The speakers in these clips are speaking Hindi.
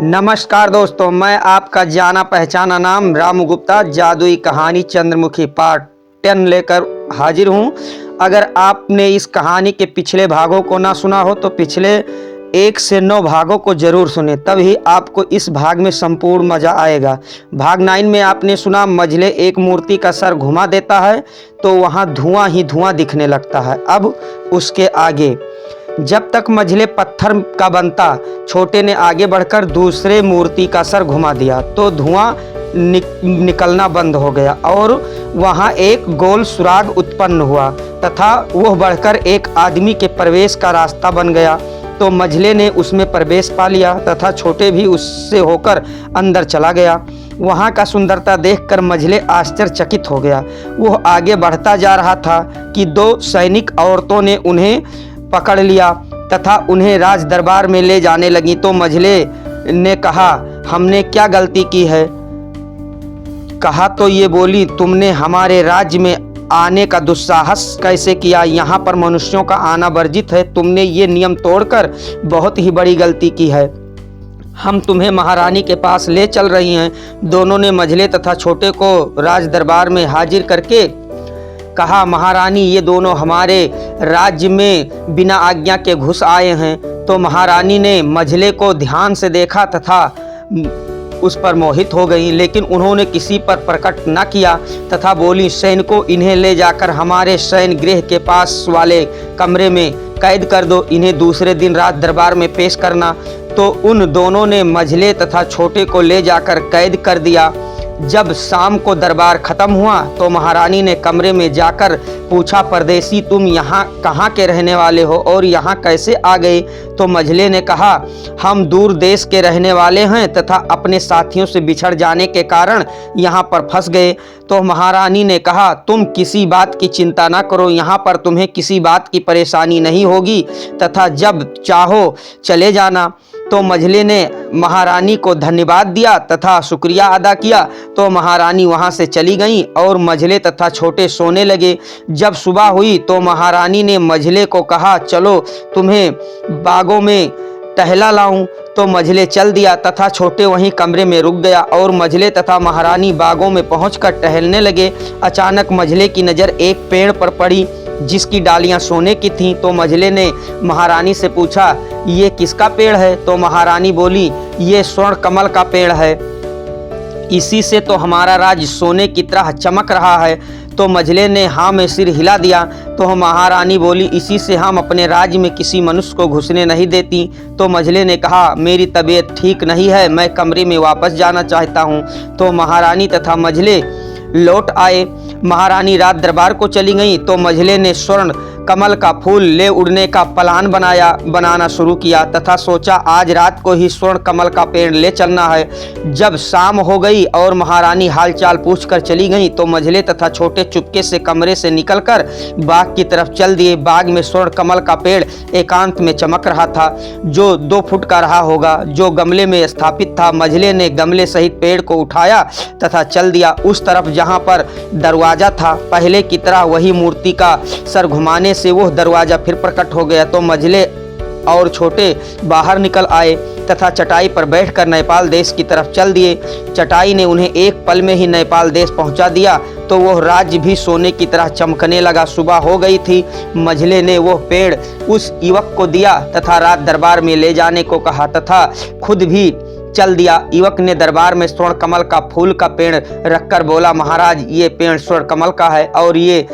नमस्कार दोस्तों, मैं आपका जाना पहचाना नाम रामू गुप्ता जादुई कहानी चंद्रमुखी पार्ट 10 लेकर हाजिर हूं। अगर आपने इस कहानी के पिछले भागों को ना सुना हो तो पिछले 1 से 9 भागों को जरूर सुने, तभी आपको इस भाग में संपूर्ण मजा आएगा। भाग 9 में आपने सुना मझले एक मूर्ति का सर घुमा देता है तो वहां धुआं ही धुआं दिखने लगता है। अब उसके आगे जब तक मझले पत्थर का बनता, छोटे ने आगे बढ़कर दूसरे मूर्ति का सर घुमा दिया तो धुआं निकलना बंद हो गया और वहां एक गोल सुराग उत्पन्न हुआ तथा वह बढ़कर एक आदमी के प्रवेश का रास्ता बन गया। तो मझले ने उसमें प्रवेश पा लिया तथा छोटे भी उससे होकर अंदर चला गया। वहाँ का सुंदरता देखकर मझले आश्चर्यचकित हो गया। वह आगे बढ़ता जा रहा था कि 2 सैनिक औरतों ने उन्हें पकड़ लिया तथा उन्हें राज दरबार में ले जाने लगी। तो मझले ने कहा, हमने क्या गलती की है? कहा तो ये बोली, तुमने हमारे राज्य में आने का दुस्साहस कैसे किया? यहाँ पर मनुष्यों का आना वर्जित है। तुमने ये नियम तोड़कर बहुत ही बड़ी गलती की है। हम तुम्हें महारानी के पास ले चल रही हैं। दोनों ने मझले तथा छोटे को राज दरबार में हाजिर करके कहा, महारानी, ये दोनों हमारे राज्य में बिना आज्ञा के घुस आए हैं। तो महारानी ने मझले को ध्यान से देखा तथा उस पर मोहित हो गई, लेकिन उन्होंने किसी पर प्रकट न किया तथा बोली, सैनिकों, इन्हें ले जाकर हमारे सैन्य गृह के पास वाले कमरे में कैद कर दो। इन्हें दूसरे दिन रात दरबार में पेश करना। तो उन दोनों ने मझले तथा छोटे को ले जाकर कैद कर दिया। जब शाम को दरबार खत्म हुआ तो महारानी ने कमरे में जाकर पूछा, परदेसी, तुम यहाँ कहाँ के रहने वाले हो और यहाँ कैसे आ गए? तो मझले ने कहा, हम दूर देश के रहने वाले हैं तथा अपने साथियों से बिछड़ जाने के कारण यहाँ पर फंस गए। तो महारानी ने कहा, तुम किसी बात की चिंता ना करो, यहाँ पर तुम्हें किसी बात की परेशानी नहीं होगी तथा जब चाहो चले जाना। तो मझले ने महारानी को धन्यवाद दिया तथा शुक्रिया अदा किया। तो महारानी वहां से चली गईं और मझले तथा छोटे सोने लगे। जब सुबह हुई तो महारानी ने मझले को कहा, चलो तुम्हें बागों में टहला लाऊं। तो मझले चल दिया तथा छोटे वहीं कमरे में रुक गया और मझले तथा महारानी बागों में पहुंचकर टहलने लगे। अचानक मझले की नज़र एक पेड़ पर पड़ी जिसकी डालियां सोने की थीं। तो मझले ने महारानी से पूछा, ये किसका पेड़ है? तो महारानी बोली, ये स्वर्ण कमल का पेड़ है, इसी से तो हमारा राज सोने की तरह चमक रहा है। तो मझले ने हाँ में सिर हिला दिया। तो महारानी बोली, इसी से हम अपने राज्य में किसी मनुष्य को घुसने नहीं देती। तो मझले ने कहा, मेरी तबीयत ठीक नहीं है, मैं कमरे में वापस जाना चाहता हूँ। तो महारानी तथा मझले लौट आए। महारानी रात दरबार को चली गई तो मझले ने स्वर्ण कमल का फूल ले उड़ने का प्लान बनाना शुरू किया तथा सोचा, आज रात को ही स्वर्ण कमल का पेड़ ले चलना है। जब शाम हो गई और महारानी हालचाल पूछकर चली गई तो मझले तथा छोटे चुपके से कमरे से निकलकर बाग की तरफ चल दिए। बाग में स्वर्ण कमल का पेड़ एकांत में चमक रहा था, जो 2 फुट का रहा होगा, जो गमले में स्थापित था। मझले ने गमले सहित पेड़ को उठाया तथा चल दिया उस तरफ जहाँ पर दरवाजा था। पहले की तरह वही मूर्ति का सर घुमाने से वह दरवाजा फिर प्रकट हो गया। तो मझले और छोटे बाहर निकल आए तथा चटाई पर बैठकर नेपाल देश की तरफ चल दिए। चटाई ने उन्हें एक पल में ही नेपाल देश पहुंचा दिया तो वह राज्य भी सोने की तरह चमकने लगा। सुबह हो गई थी। मझले ने वह पेड़ उस युवक को दिया तथा रात दरबार में ले जाने को कहा तथा खुद भी चल दिया। युवक ने दरबार में स्वर्ण कमल का फूल का पेड़ रखकर बोला, महाराज, ये पेड़ स्वर्ण कमल का है और ये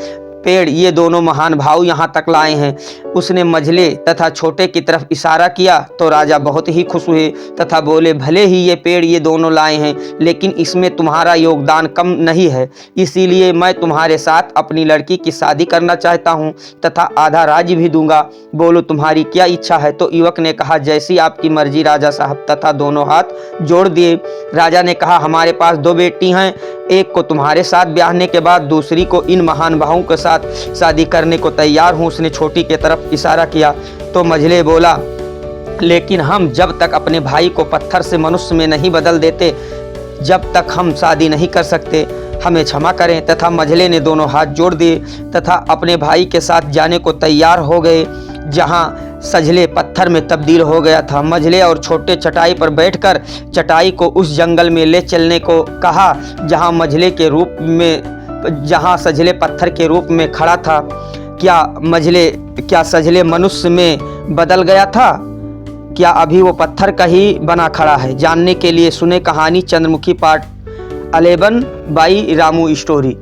पेड़ ये दोनों महान भाव यहाँ तक लाए हैं। उसने मझले तथा छोटे की तरफ इशारा किया तो राजा बहुत ही खुश हुए तथा बोले, भले ही ये पेड़ ये दोनों लाए हैं, लेकिन इसमें तुम्हारा योगदान कम नहीं है, इसीलिए मैं तुम्हारे साथ अपनी लड़की की शादी करना चाहता हूँ तथा आधा राज्य भी दूंगा। बोलो, तुम्हारी क्या इच्छा है? तो युवक ने कहा, जैसी आपकी मर्जी राजा साहब, तथा दोनों हाथ जोड़ दिए। राजा ने कहा, हमारे पास 2 बेटी हैं, एक को तुम्हारे साथ ब्याहने के बाद दूसरी को इन महान भावों के साथ शादी करने को तैयार हूँ। उसने छोटी की तरफ इशारा किया। तो मझले बोला, लेकिन हम जब तक अपने भाई को पत्थर से मनुष्य में नहीं बदल देते, जब तक हम शादी नहीं कर सकते, हमें क्षमा करें। तथा मझले ने दोनों हाथ जोड़ दिए तथा अपने भाई के साथ जाने को तैयार हो गए। जहाँ सजले पत्थर में तब्दील हो गया था। मझले और छोटे चटाई पर बैठकर चटाई को उस जंगल में ले चलने को कहा जहाँ सजले पत्थर के रूप में खड़ा था। क्या सजले मनुष्य में बदल गया था? क्या अभी वो पत्थर का ही बना खड़ा है? जानने के लिए सुने कहानी Chandramukhi part 11 by Ramu story.